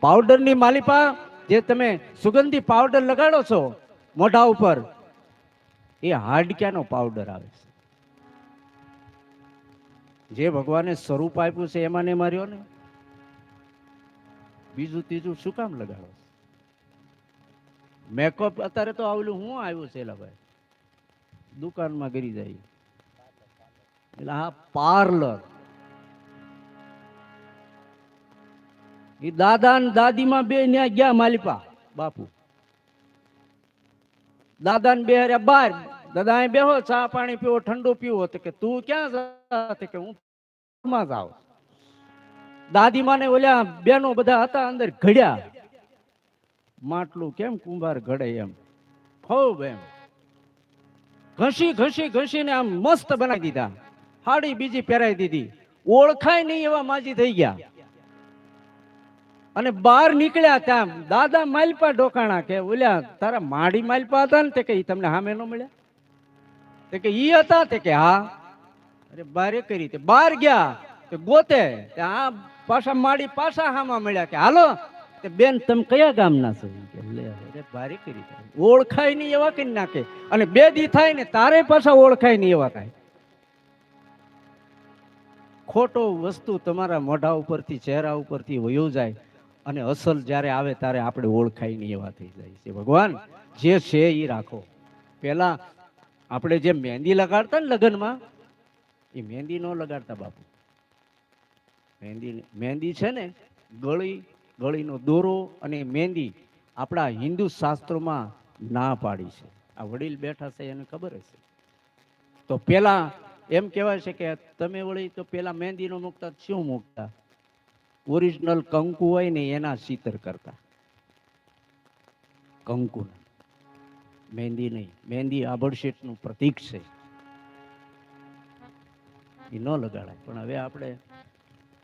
પાવડરની માલિપા, જે તમે સુગંધી પાવડર લગાડો છો મોઢા ઉપર, એ હાડક્યાનો પાવડર આવે છે. જે ભગવાને સ્વરૂપ આપ્યું છે એમાં ને માર્યો ને, બીજું ત્રીજું શું કામ લગાડો? મેકઅપ અત્યારે તો આવલું હું આવ્યું છે એલા ભાઈ, દુકાનમાં ગરી જાય એટલે હા પાર્લર. એ દાદા ને દાદીમાં બે ન્યા ગયા માલિપા બાપુ, દાદા ને બે હર્યા બાર. દાદા અહીં બેહો, ચા પાણી પીવો, ઠંડુ પીવો. તો કે તું ક્યાં જા? કે હું માં જાઉં. દાદીમાં ને ઓલ્યા બેનો બધા હતા અંદર ઘડ્યા, માટલું કેમ કુંભાર ઘડે એમ ખૂબ એમ ઘસી ઘસી ઘસીને આમ મસ્ત બનાવી દીધા. હાડી બીજી પહેરાવી દીધી, ઓળખાય નહીં એવા માજી થઈ ગયા. અને બહાર નીકળ્યા ત્યાં દાદા માલપા ડોકાણા કે ઓલ્યા તારા માડી માલપા હતા ને? તે કે તમને સામે ન મળ્યા? તે કે ઈ હતા? તે કે હા. અરે બારે કરી તે બહાર ગયા તે ગોતે આ પાછા માડી પાછા હામાં મળ્યા કે હાલો. તે બેન તમે કયા ગામના છો? કે લે અરે બારે કરી ઓળખાય નહીં એવા કરી નાખે. અને બે દી થાય ને તારે પાછા ઓળખાય નહીં એવા થાય. ખોટો વસ્તુ તમારા મોઢા ઉપરથી ચહેરા ઉપરથી વયો જાય અને અસલ જ્યારે આવે ત્યારે આપણે ઓળખાય નહીં એવા થઈ જાય છે. ભગવાન જે છે એ રાખો. પેલા આપણે જે મહેંદી લગાડતા ને લગ્નમાં, એ મહેંદી ન લગાડતા બાપુ. મહેંદી છે ને ગળીનો દોરો અને મહેંદી આપણા હિન્દુ શાસ્ત્રોમાં ના પાડી છે. આ વડીલ બેઠા છે એને ખબર હશે. તો પેલા એમ કહેવાય છે કે તમે વળી તો પેલા મહેંદી નો મૂકતા શું મૂકતા? ઓરિજિનલ કંકુ હોય ને એના ચિત્ર કરતા, કંકુ, મહેંદી નહીં. મહેંદી આભડશેઠ નું પ્રતીક છે, એ ન લગાડાય. પણ હવે આપણે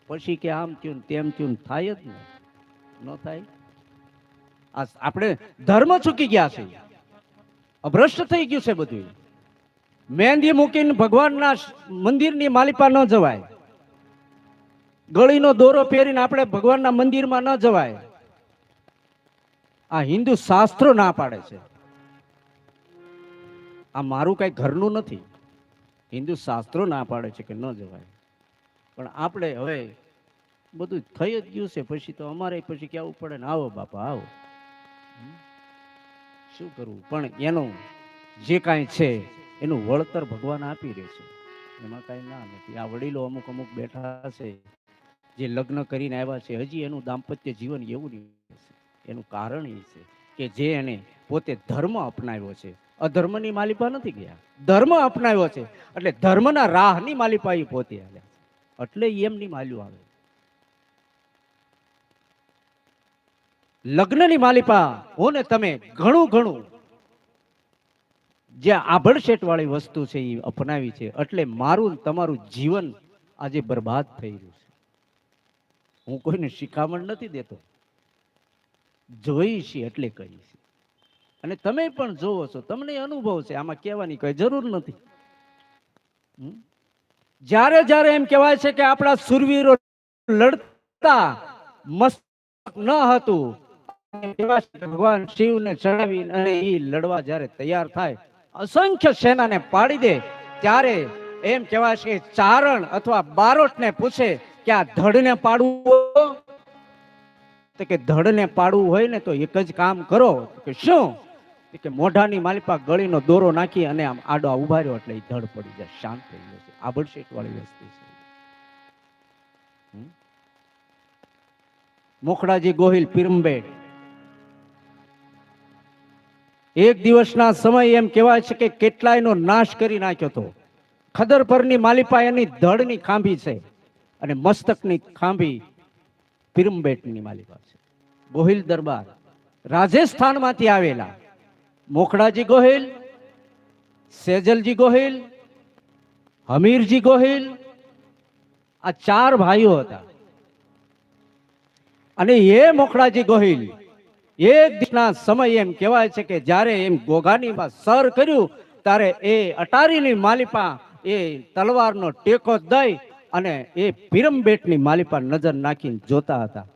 પછી કે આમ થયું તેમ થયું થાય જ ને, ન થાય. આપણે ધર્મ ચૂકી ગયા છે, અભ્રષ્ટ થઈ ગયું છે બધું. મહેંદી મૂકીને ભગવાનના મંદિરની માલિપા ન જવાય, ગળીનો દોરો પહેરીને આપણે ભગવાનના મંદિરમાં ન જવાય. આ હિન્દુ શાસ્ત્રો ના પાડે છે. આ મારું કઈ ઘરનું નથી, હિન્દુ શાસ્ત્રો ના પાડે છે કે ન જવાય. પણ આપણે હવે બધું થઈ જ ગયું છે, પછી તો અમારે પછી કહેવું પડે ને આવો બાપા આવો. શું કરવું? પણ એનું જે કાંઈ છે એનું વળતર ભગવાન આપી રહે છે, એમાં કાંઈ ના નથી. આ વડીલો અમુક અમુક બેઠા છે જે લગ્ન કરીને આવ્યા છે, હજી એનું દાંપત્ય જીવન એવું નહીં. એનું કારણ એ છે કે જે એને પોતે ધર્મ અપનાવ્યો છે, અધર્મની માલિપા નથી ગયા. ધર્મ અપનાવ્યો છે એટલે ધર્મના રાહની માલિપા એ પોતે આવ્યા છે, એટલે એમની માલ્યું આવે. લગ્નની માલિપા હું ને તમે ઘણું ઘણું જે આભડશેટ વાળી વસ્તુ છે એ અપનાવી છે, એટલે મારું તમારું જીવન આજે બરબાદ થઈ રહ્યું છે. હું કોઈને શિખામણ નથી દેતો, જોઈ છે એટલે કહી છે. અને તમે પણ જોવો છો, તમને અનુભવ છે, આમાં કહેવાની કોઈ જરૂર નથી. જ્યારે જ્યારે એમ કહેવાય છે કે આપણા સુરવીરો લડતા મસ્તક ન હતું, ભગવાન શિવને ચડાવી અને એ લડવા જ્યારે તૈયાર થાય, અસંખ્ય સેનાને પાડી દે, ત્યારે એમ કહેવાય છે કે ચારણ અથવા બારોટને પૂછે કે આ ધડને પાડવું? તો કે ધડને પાડવું હોય ને તો એક જ કામ કરો. કે શું? કે મોઢાની માલિપા ગળીનો દોરો નાખી અને આમ આડો ઉભા રહ્યો એટલે ધડ પડી જાય, શાંત થઈ જાય છે. આભડશેટ વાળી વસ્તુ છે. મોખડાજી ગોહિલ પીરંબેટ એક દિવસના સમય એમ કહેવાય છે કે કેટલાયનો નાશ કરી નાખ્યો હતો. ખદર પરની માલિપા એની ધડની ખાંભી છે અને મસ્તકની ખાંભી પીરંબેટની માલિપા છે. ગોહિલ દરબાર રાજસ્થાનમાંથી આવેલા મોખડાજી ગોહિલ, સેજલજી ગોહિલ, હમીરજી ગોહિલ, આ ચાર ભાઈઓ હતા. અને એ મોખડાજી ગોહિલ એક દિવસના સમય એમ કહેવાય છે કે જ્યારે એમ ગોગાની સર કર્યું ત્યારે એ અટારીની માલિપા એ તલવારનો ટેકો દઈ અને એ પીરંબેટની માલિપા નજર નાખીને જોતા હતા.